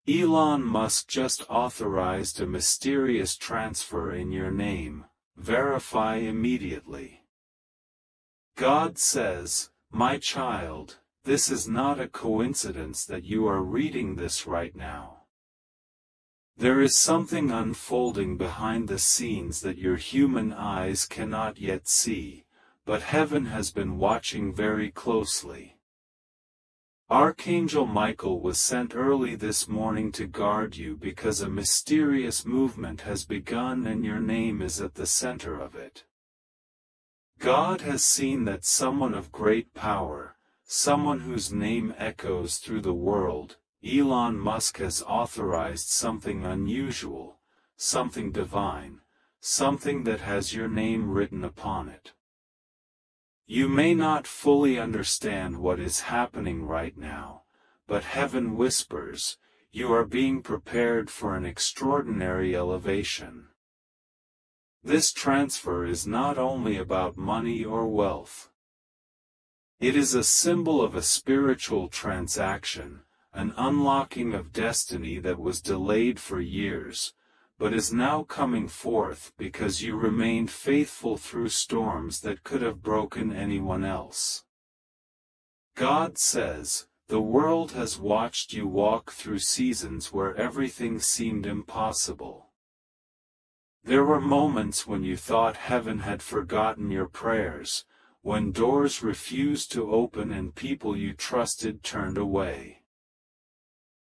Elon Musk just authorized a mysterious transfer in your name. Verify immediately. God says, "My child, this is not a coincidence that you are reading this right now. There is something unfolding behind the scenes that your human eyes cannot yet see, but heaven has been watching very closely. Archangel Michael was sent early this morning to guard you because a mysterious movement has begun and your name is at the center of it. God has seen that someone of great power, someone whose name echoes through the world, Elon Musk, has authorized something unusual, something divine, something that has your name written upon it. You may not fully understand what is happening right now, but heaven whispers, you are being prepared for an extraordinary elevation. This transfer is not only about money or wealth. It is a symbol of a spiritual transaction, an unlocking of destiny that was delayed for years, but is now coming forth because you remained faithful through storms that could have broken anyone else. God says, the world has watched you walk through seasons where everything seemed impossible. There were moments when you thought heaven had forgotten your prayers, when doors refused to open and people you trusted turned away.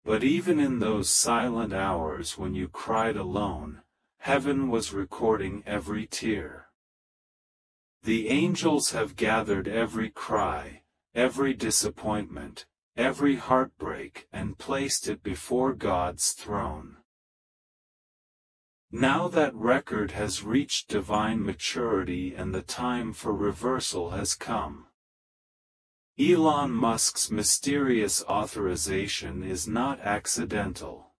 But even in those silent hours when you cried alone, heaven was recording every tear. The angels have gathered every cry, every disappointment, every heartbreak, and placed it before God's throne. Now that record has reached divine maturity and the time for reversal has come. Elon Musk's mysterious authorization is not accidental.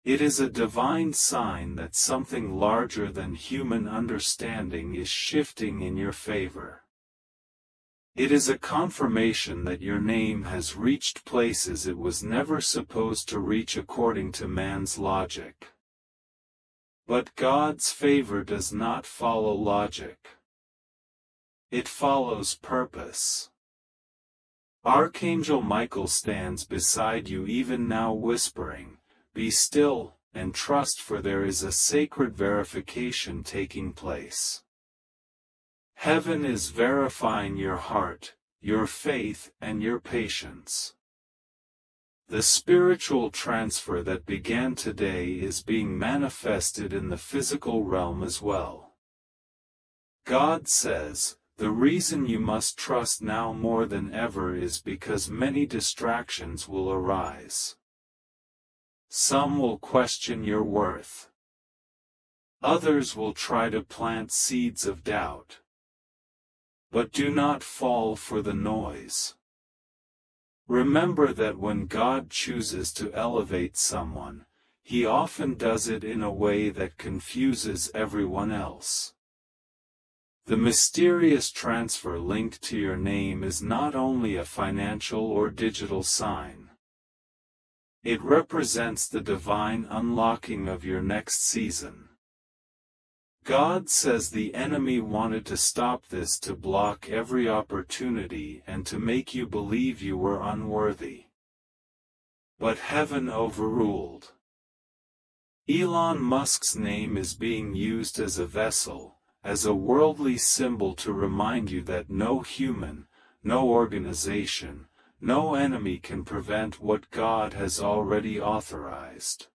It is a divine sign that something larger than human understanding is shifting in your favor. It is a confirmation that your name has reached places it was never supposed to reach according to man's logic. But God's favor does not follow logic. It follows purpose. Archangel Michael stands beside you even now whispering, "Be still, and trust, for there is a sacred verification taking place." Heaven is verifying your heart, your faith, and your patience. The spiritual transfer that began today is being manifested in the physical realm as well. God says, the reason you must trust now more than ever is because many distractions will arise. Some will question your worth. Others will try to plant seeds of doubt. But do not fall for the noise. Remember that when God chooses to elevate someone, He often does it in a way that confuses everyone else. The mysterious transfer linked to your name is not only a financial or digital sign. It represents the divine unlocking of your next season. God says the enemy wanted to stop this to block every opportunity and to make you believe you were unworthy. But heaven overruled. Elon Musk's name is being used as a vessel, as a worldly symbol to remind you that no human, no organization, no enemy can prevent what God has already authorized.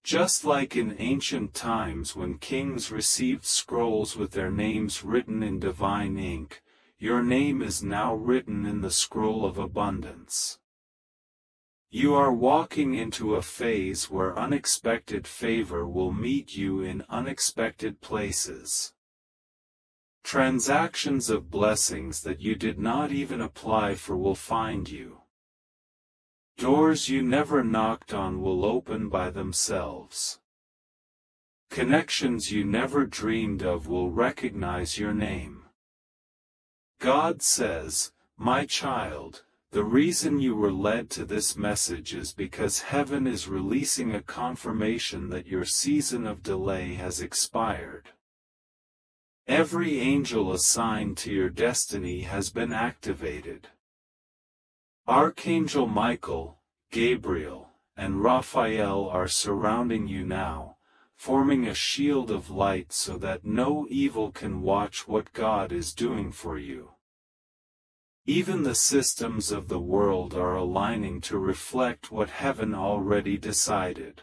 Just like in ancient times when kings received scrolls with their names written in divine ink, your name is now written in the scroll of abundance. You are walking into a phase where unexpected favor will meet you in unexpected places. Transactions of blessings that you did not even apply for will find you. Doors you never knocked on will open by themselves. Connections you never dreamed of will recognize your name. God says, "My child, The reason you were led to this message is because heaven is releasing a confirmation that your season of delay has expired. Every angel assigned to your destiny has been activated. Archangel Michael, Gabriel, and Raphael are surrounding you now, forming a shield of light so that no evil can watch what God is doing for you. Even the systems of the world are aligning to reflect what heaven already decided.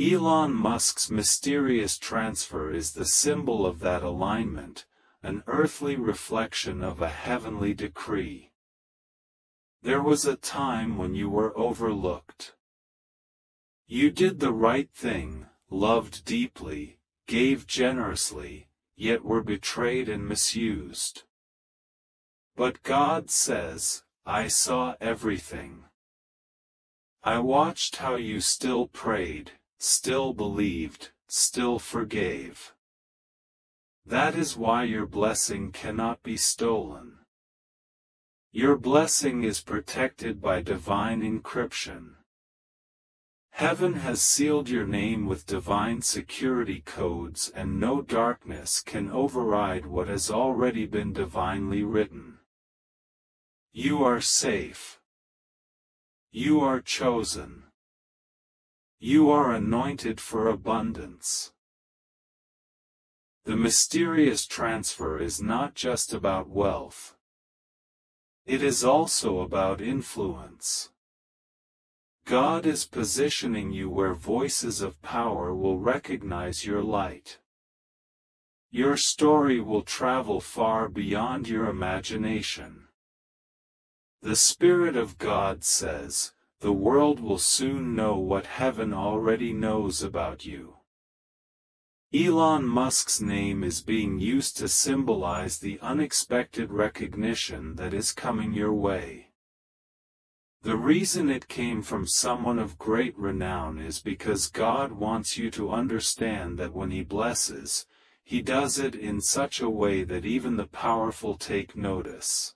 Elon Musk's mysterious transfer is the symbol of that alignment, an earthly reflection of a heavenly decree. There was a time when you were overlooked. You did the right thing, loved deeply, gave generously, yet were betrayed and misused. But God says, I saw everything. I watched how you still prayed, still believed, still forgave. That is why your blessing cannot be stolen. Your blessing is protected by divine encryption. Heaven has sealed your name with divine security codes, and no darkness can override what has already been divinely written. You are safe. You are chosen. You are anointed for abundance. The mysterious transfer is not just about wealth. It is also about influence. God is positioning you where voices of power will recognize your light. Your story will travel far beyond your imagination. The Spirit of God says, the world will soon know what heaven already knows about you. Elon Musk's name is being used to symbolize the unexpected recognition that is coming your way. The reason it came from someone of great renown is because God wants you to understand that when He blesses, He does it in such a way that even the powerful take notice.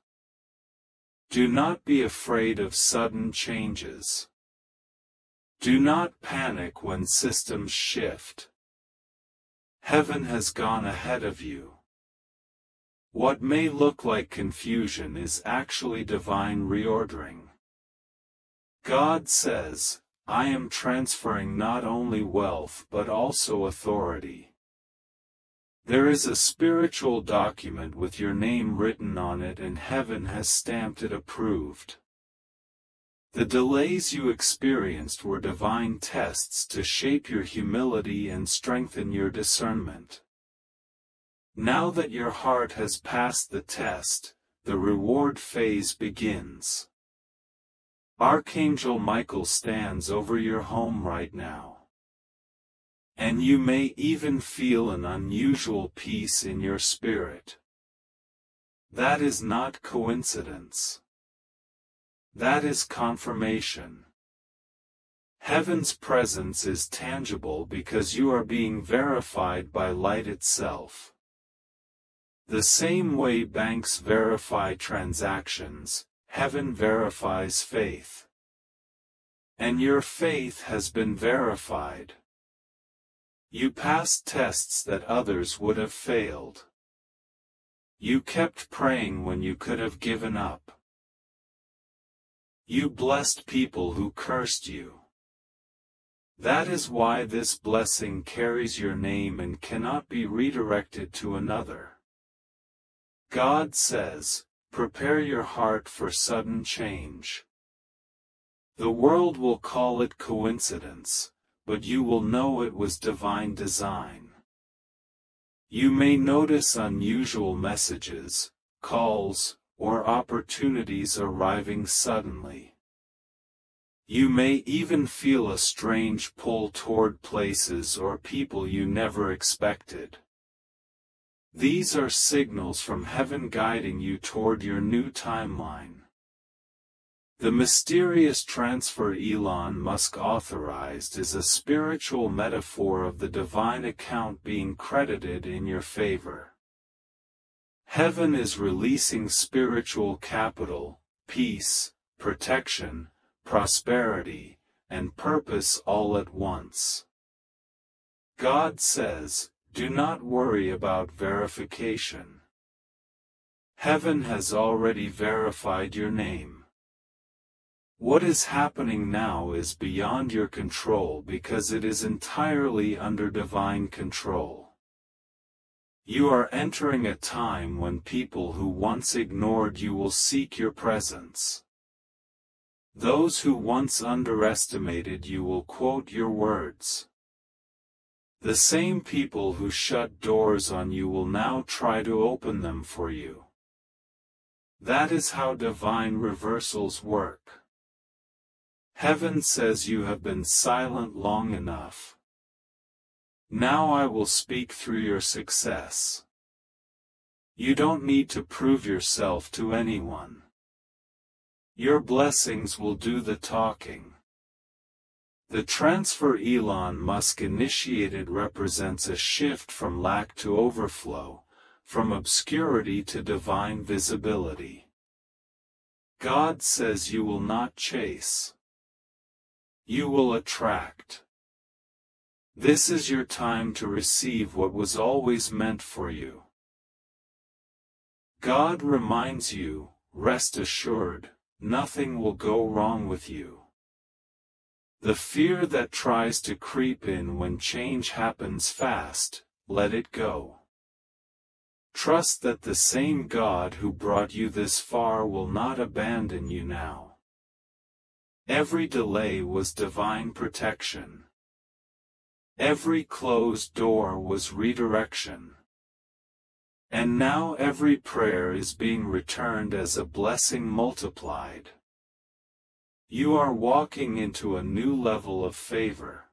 Do not be afraid of sudden changes. Do not panic when systems shift. Heaven has gone ahead of you. What may look like confusion is actually divine reordering. God says, I am transferring not only wealth but also authority. There is a spiritual document with your name written on it, and heaven has stamped it approved. The delays you experienced were divine tests to shape your humility and strengthen your discernment. Now that your heart has passed the test, the reward phase begins. Archangel Michael stands over your home right now. And you may even feel an unusual peace in your spirit. That is not coincidence. That is confirmation. Heaven's presence is tangible because you are being verified by light itself. The same way banks verify transactions, heaven verifies faith. And your faith has been verified. You passed tests that others would have failed. You kept praying when you could have given up. You blessed people who cursed you. That is why this blessing carries your name and cannot be redirected to another. God says, prepare your heart for sudden change. The world will call it coincidence, but you will know it was divine design. You may notice unusual messages, calls, or opportunities arriving suddenly. You may even feel a strange pull toward places or people you never expected. These are signals from heaven guiding you toward your new timeline. The mysterious transfer Elon Musk authorized is a spiritual metaphor of the divine account being credited in your favor. Heaven is releasing spiritual capital, peace, protection, prosperity, and purpose all at once. God says, do not worry about verification. Heaven has already verified your name. What is happening now is beyond your control because it is entirely under divine control. You are entering a time when people who once ignored you will seek your presence. Those who once underestimated you will quote your words. The same people who shut doors on you will now try to open them for you. That is how divine reversals work. Heaven says you have been silent long enough. Now I will speak through your success. You don't need to prove yourself to anyone. Your blessings will do the talking. The transfer Elon Musk initiated represents a shift from lack to overflow, from obscurity to divine visibility. God says you will not chase. You will attract. This is your time to receive what was always meant for you. God reminds you, rest assured, nothing will go wrong with you. The fear that tries to creep in when change happens fast, let it go. Trust that the same God who brought you this far will not abandon you now. Every delay was divine protection. Every closed door was redirection. And now every prayer is being returned as a blessing multiplied. You are walking into a new level of favor.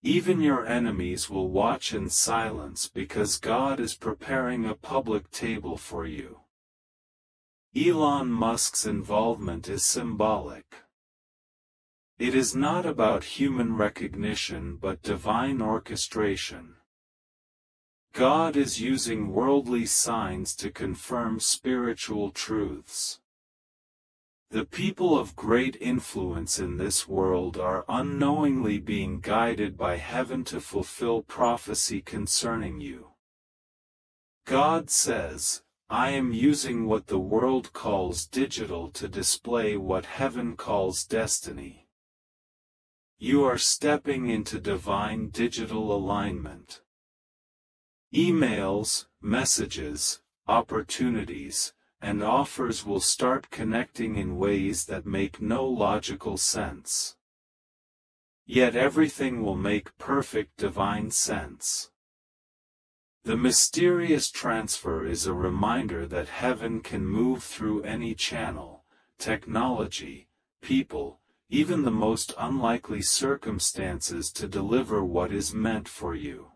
Even your enemies will watch in silence because God is preparing a public table for you. Elon Musk's involvement is symbolic. It is not about human recognition but divine orchestration. God is using worldly signs to confirm spiritual truths. The people of great influence in this world are unknowingly being guided by heaven to fulfill prophecy concerning you. God says, I am using what the world calls digital to display what heaven calls destiny. You are stepping into divine digital alignment. Emails, messages, opportunities, and offers will start connecting in ways that make no logical sense. Yet everything will make perfect divine sense. The mysterious transfer is a reminder that heaven can move through any channel, technology, people, even the most unlikely circumstances to deliver what is meant for you.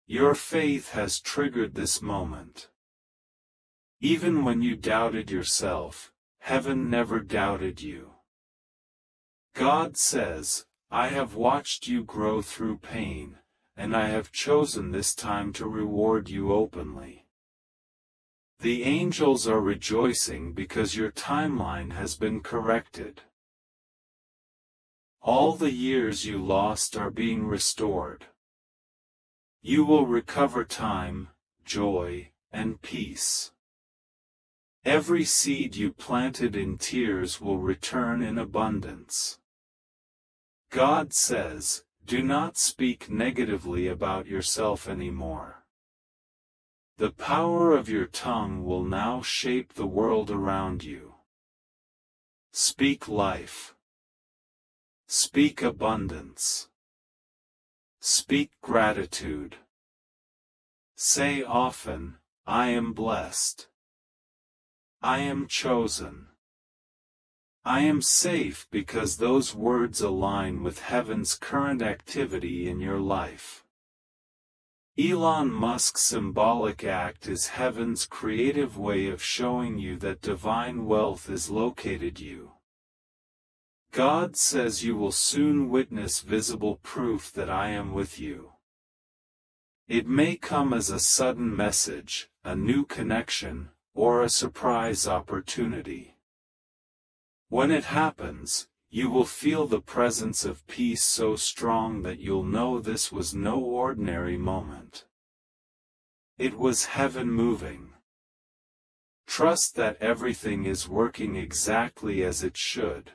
Your faith has triggered this moment. Even when you doubted yourself, heaven never doubted you. God says, I have watched you grow through pain, and I have chosen this time to reward you openly. The angels are rejoicing because your timeline has been corrected. All the years you lost are being restored. You will recover time, joy, and peace. Every seed you planted in tears will return in abundance. God says, do not speak negatively about yourself anymore. The power of your tongue will now shape the world around you. Speak life. Speak abundance. Speak gratitude. Say often, I am blessed. I am chosen. I am safe because those words align with heaven's current activity in your life. Elon Musk's symbolic act is heaven's creative way of showing you that divine wealth is located you. God says you will soon witness visible proof that I am with you. It may come as a sudden message, a new connection, or a surprise opportunity. When it happens, you will feel the presence of peace so strong that you'll know this was no ordinary moment. It was heaven moving. Trust that everything is working exactly as it should.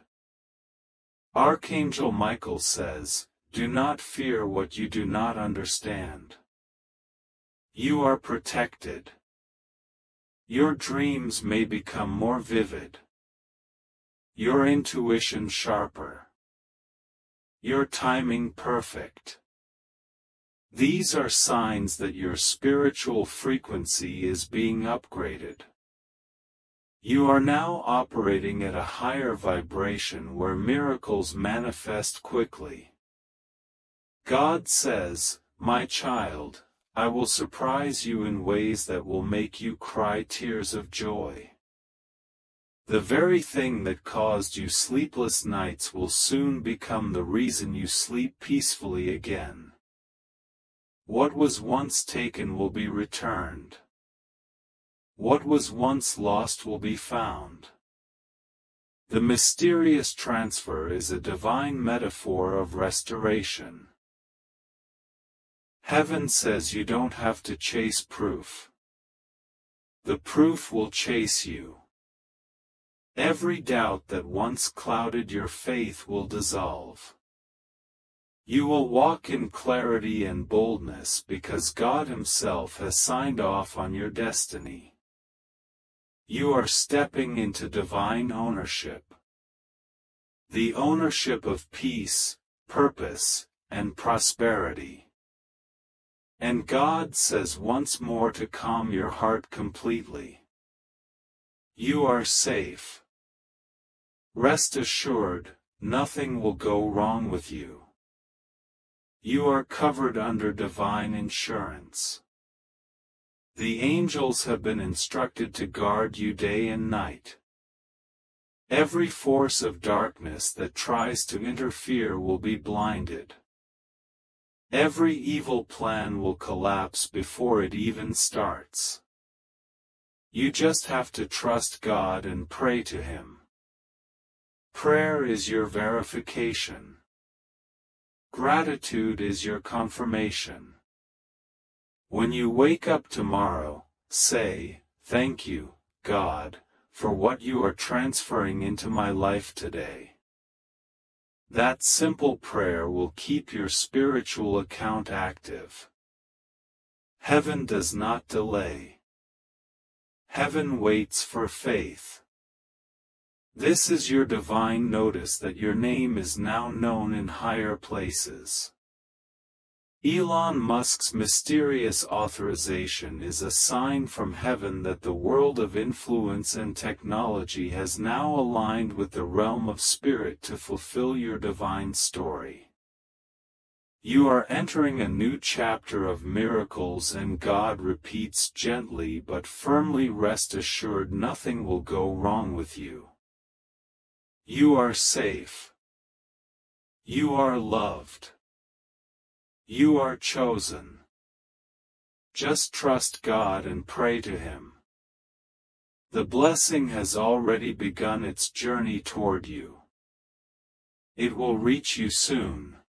Archangel Michael says, "Do not fear what you do not understand. You are protected. Your dreams may become more vivid. Your intuition sharper. Your timing perfect." These are signs that your spiritual frequency is being upgraded. You are now operating at a higher vibration where miracles manifest quickly. God says, "My child, I will surprise you in ways that will make you cry tears of joy." The very thing that caused you sleepless nights will soon become the reason you sleep peacefully again. What was once taken will be returned. What was once lost will be found. The mysterious transfer is a divine metaphor of restoration. Heaven says you don't have to chase proof. The proof will chase you. Every doubt that once clouded your faith will dissolve. You will walk in clarity and boldness because God Himself has signed off on your destiny. You are stepping into divine ownership. The ownership of peace, purpose, and prosperity. And God says once more to calm your heart completely. You are safe. Rest assured, nothing will go wrong with you. You are covered under divine insurance. The angels have been instructed to guard you day and night. Every force of darkness that tries to interfere will be blinded. Every evil plan will collapse before it even starts. You just have to trust God and pray to Him. Prayer is your verification. Gratitude is your confirmation. When you wake up tomorrow, say, "Thank you, God, for what you are transferring into my life today." That simple prayer will keep your spiritual account active. Heaven does not delay. Heaven waits for faith. This is your divine notice that your name is now known in higher places. Elon Musk's mysterious authorization is a sign from heaven that the world of influence and technology has now aligned with the realm of spirit to fulfill your divine story. You are entering a new chapter of miracles, and God repeats gently but firmly, "Rest assured, nothing will go wrong with you. You are safe. You are loved. You are chosen. Just trust God and pray to Him. The blessing has already begun its journey toward you. It will reach you soon.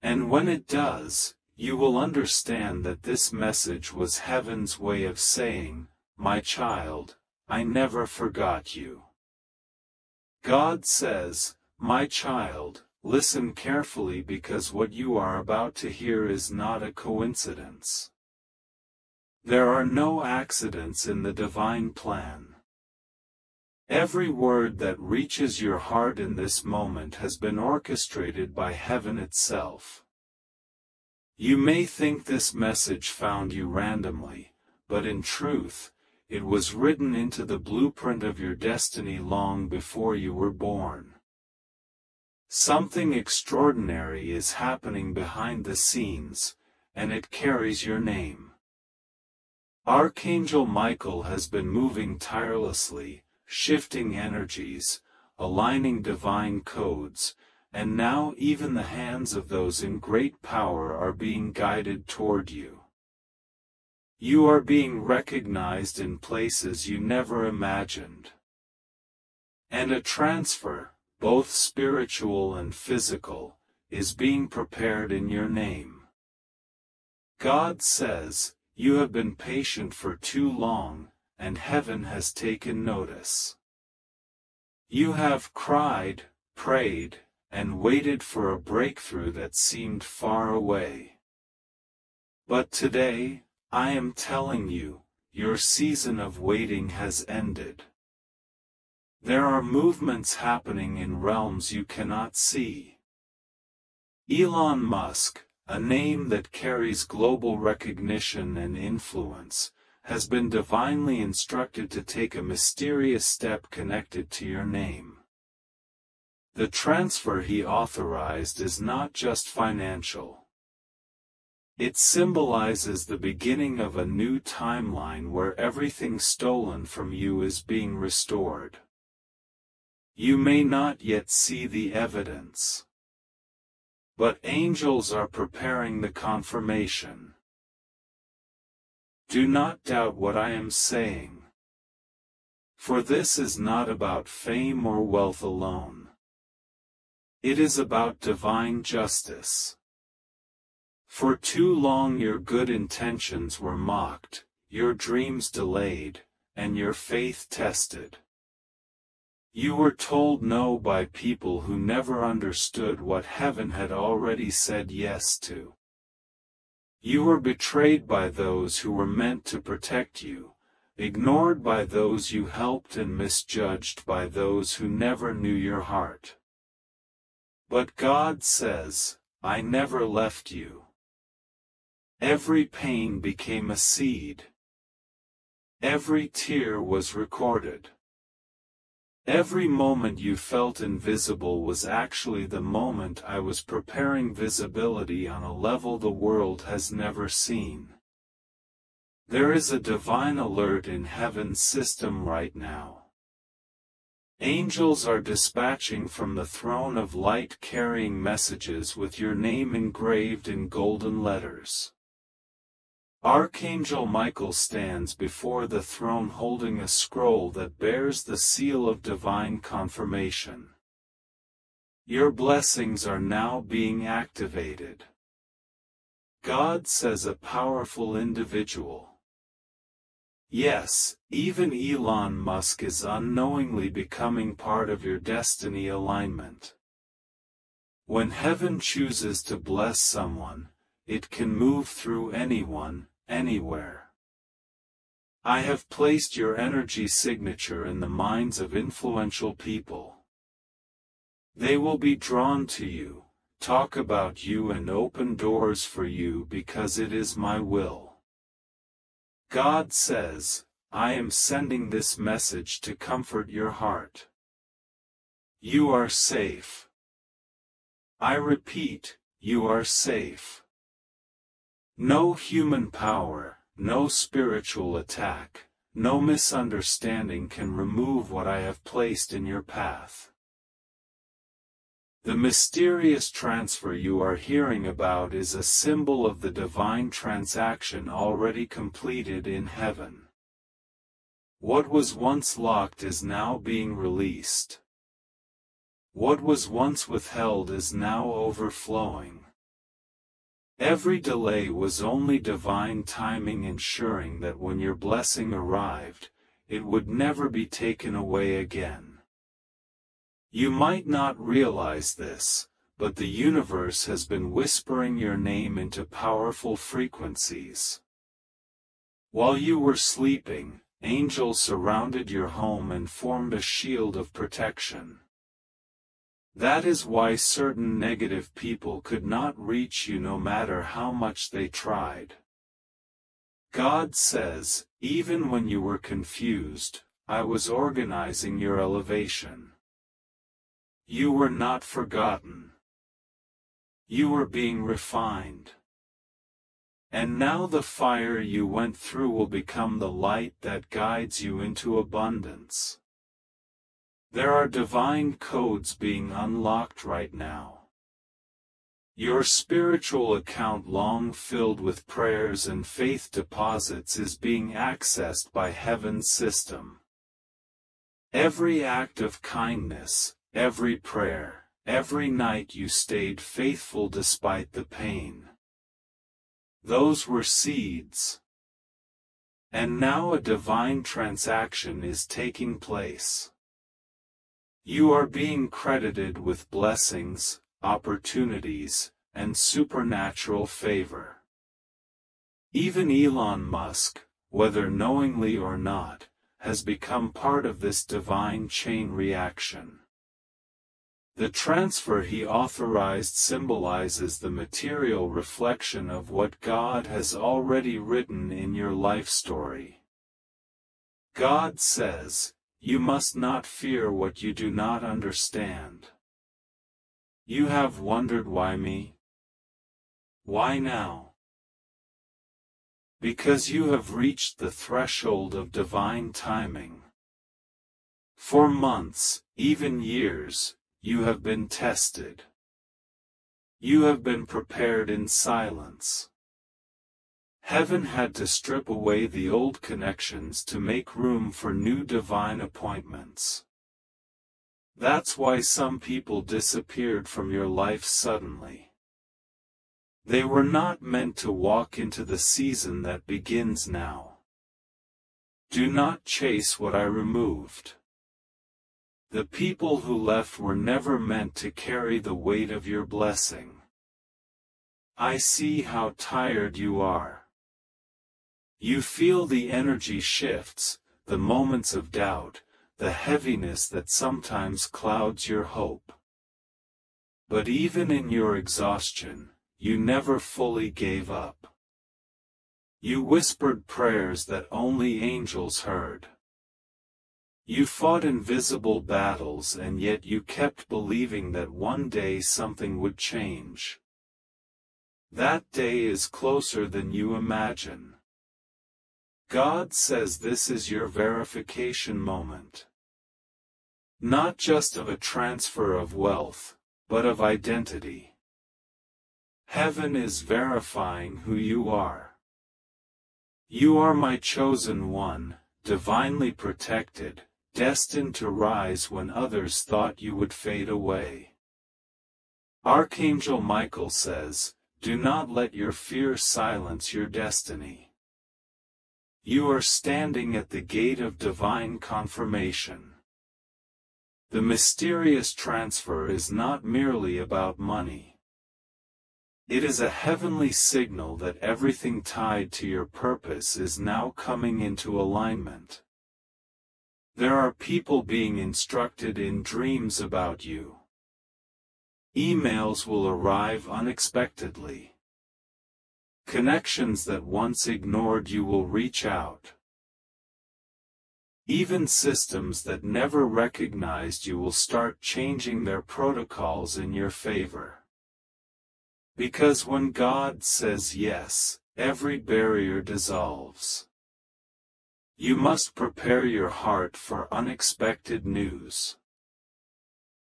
And when it does, you will understand that this message was heaven's way of saying, "My child, I never forgot you." God says, "My child, listen carefully, because what you are about to hear is not a coincidence. There are no accidents in the divine plan. Every word that reaches your heart in this moment has been orchestrated by heaven itself." You may think this message found you randomly, but in truth, it was written into the blueprint of your destiny long before you were born. Something extraordinary is happening behind the scenes, and it carries your name. Archangel Michael has been moving tirelessly, shifting energies, aligning divine codes, and now even the hands of those in great power are being guided toward you. You are being recognized in places you never imagined. And a transfer, both spiritual and physical, is being prepared in your name. God says, you have been patient for too long, and heaven has taken notice. You have cried, prayed, and waited for a breakthrough that seemed far away. But today, I am telling you, your season of waiting has ended. There are movements happening in realms you cannot see. Elon Musk, a name that carries global recognition and influence, has been divinely instructed to take a mysterious step connected to your name. The transfer he authorized is not just financial. It symbolizes the beginning of a new timeline where everything stolen from you is being restored. You may not yet see the evidence, but angels are preparing the confirmation. Do not doubt what I am saying, for this is not about fame or wealth alone. It is about divine justice. For too long your good intentions were mocked, your dreams delayed, and your faith tested. You were told no by people who never understood what heaven had already said yes to. You were betrayed by those who were meant to protect you, ignored by those you helped, and misjudged by those who never knew your heart. But God says, I never left you. Every pain became a seed. Every tear was recorded. Every moment you felt invisible was actually the moment I was preparing visibility on a level the world has never seen. There is a divine alert in heaven's system right now. Angels are dispatching from the throne of light, carrying messages with your name engraved in golden letters. Archangel Michael stands before the throne holding a scroll that bears the seal of divine confirmation. Your blessings are now being activated. God says a powerful individual. Yes, even Elon Musk is unknowingly becoming part of your destiny alignment. When heaven chooses to bless someone, it can move through anyone, anywhere. I have placed your energy signature in the minds of influential people. They will be drawn to you, talk about you, and open doors for you because it is my will. God says, I am sending this message to comfort your heart. You are safe. I repeat, you are safe. No human power, no spiritual attack, no misunderstanding can remove what I have placed in your path. The mysterious transfer you are hearing about is a symbol of the divine transaction already completed in heaven. What was once locked is now being released. What was once withheld is now overflowing. Every delay was only divine timing, ensuring that when your blessing arrived, it would never be taken away again. You might not realize this, but the universe has been whispering your name into powerful frequencies. While you were sleeping, angels surrounded your home and formed a shield of protection. That is why certain negative people could not reach you no matter how much they tried. God says, even when you were confused, I was organizing your elevation. You were not forgotten. You were being refined. And now the fire you went through will become the light that guides you into abundance. There are divine codes being unlocked right now. Your spiritual account, long filled with prayers and faith deposits, is being accessed by heaven's system. Every act of kindness, every prayer, every night you stayed faithful despite the pain. Those were seeds. And now a divine transaction is taking place. You are being credited with blessings, opportunities, and supernatural favor. Even Elon Musk, whether knowingly or not, has become part of this divine chain reaction. The transfer he authorized symbolizes the material reflection of what God has already written in your life story. God says, "You must not fear what you do not understand." You have wondered, why me? Why now? Because you have reached the threshold of divine timing. For months, even years, you have been tested. You have been prepared in silence. Heaven had to strip away the old connections to make room for new divine appointments. That's why some people disappeared from your life suddenly. They were not meant to walk into the season that begins now. Do not chase what I removed. The people who left were never meant to carry the weight of your blessing. I see how tired you are. You feel the energy shifts, the moments of doubt, the heaviness that sometimes clouds your hope. But even in your exhaustion, you never fully gave up. You whispered prayers that only angels heard. You fought invisible battles, and yet you kept believing that one day something would change. That day is closer than you imagine. God says this is your verification moment. Not just of a transfer of wealth, but of identity. Heaven is verifying who you are. You are my chosen one, divinely protected, destined to rise when others thought you would fade away. Archangel Michael says, "Do not let your fear silence your destiny." You are standing at the gate of divine confirmation. The mysterious transfer is not merely about money. It is a heavenly signal that everything tied to your purpose is now coming into alignment. There are people being instructed in dreams about you. Emails will arrive unexpectedly. Connections that once ignored you will reach out. Even systems that never recognized you will start changing their protocols in your favor. Because when God says yes, every barrier dissolves. You must prepare your heart for unexpected news.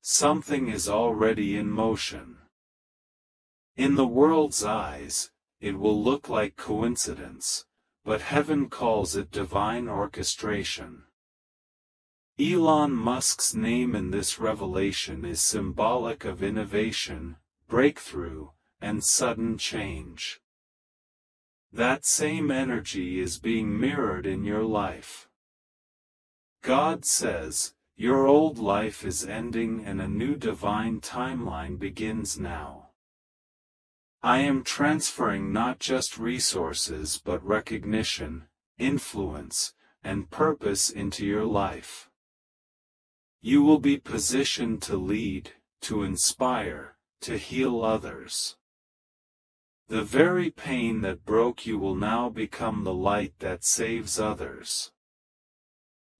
Something is already in motion. In the world's eyes, it will look like coincidence, but heaven calls it divine orchestration. Elon Musk's name in this revelation is symbolic of innovation, breakthrough, and sudden change. That same energy is being mirrored in your life. God says, your old life is ending and a new divine timeline begins now. I am transferring not just resources but recognition, influence, and purpose into your life. You will be positioned to lead, to inspire, to heal others. The very pain that broke you will now become the light that saves others.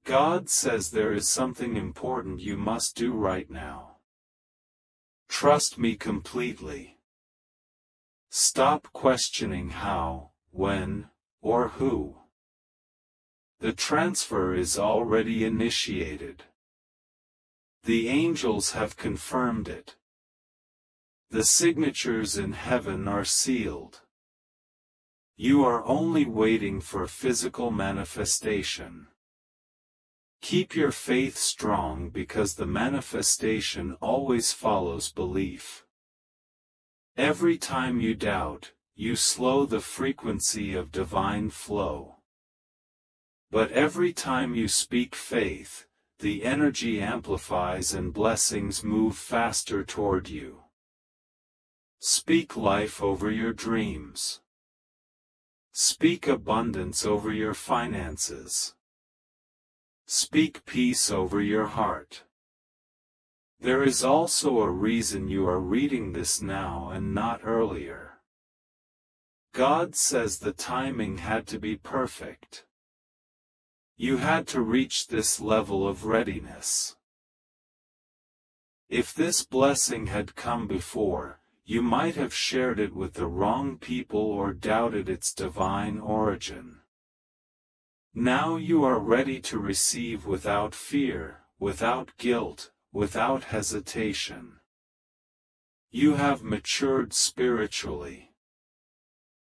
God says there is something important you must do right now. Trust me completely. Stop questioning how, when, or who. The transfer is already initiated. The angels have confirmed it. The signatures in heaven are sealed. You are only waiting for physical manifestation. Keep your faith strong because the manifestation always follows belief. Every time you doubt, you slow the frequency of divine flow. But every time you speak faith, the energy amplifies and blessings move faster toward you. Speak life over your dreams. Speak abundance over your finances. Speak peace over your heart. There is also a reason you are reading this now and not earlier. God says the timing had to be perfect. You had to reach this level of readiness. If this blessing had come before, you might have shared it with the wrong people or doubted its divine origin. Now you are ready to receive without fear, without guilt, without hesitation. You have matured spiritually.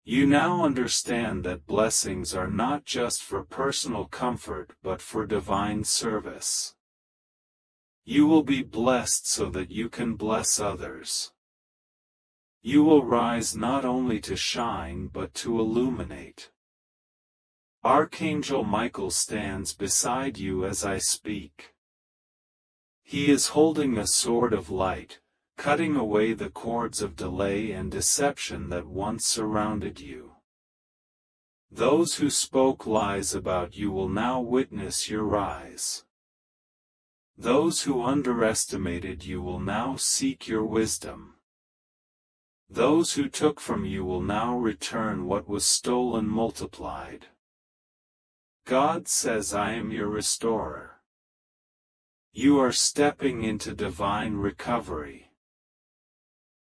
You now understand that blessings are not just for personal comfort but for divine service. You will be blessed so that you can bless others. You will rise not only to shine but to illuminate. Archangel Michael stands beside you as I speak. He is holding a sword of light, cutting away the cords of delay and deception that once surrounded you. Those who spoke lies about you will now witness your rise. Those who underestimated you will now seek your wisdom. Those who took from you will now return what was stolen multiplied. God says, I am your restorer. You are stepping into divine recovery.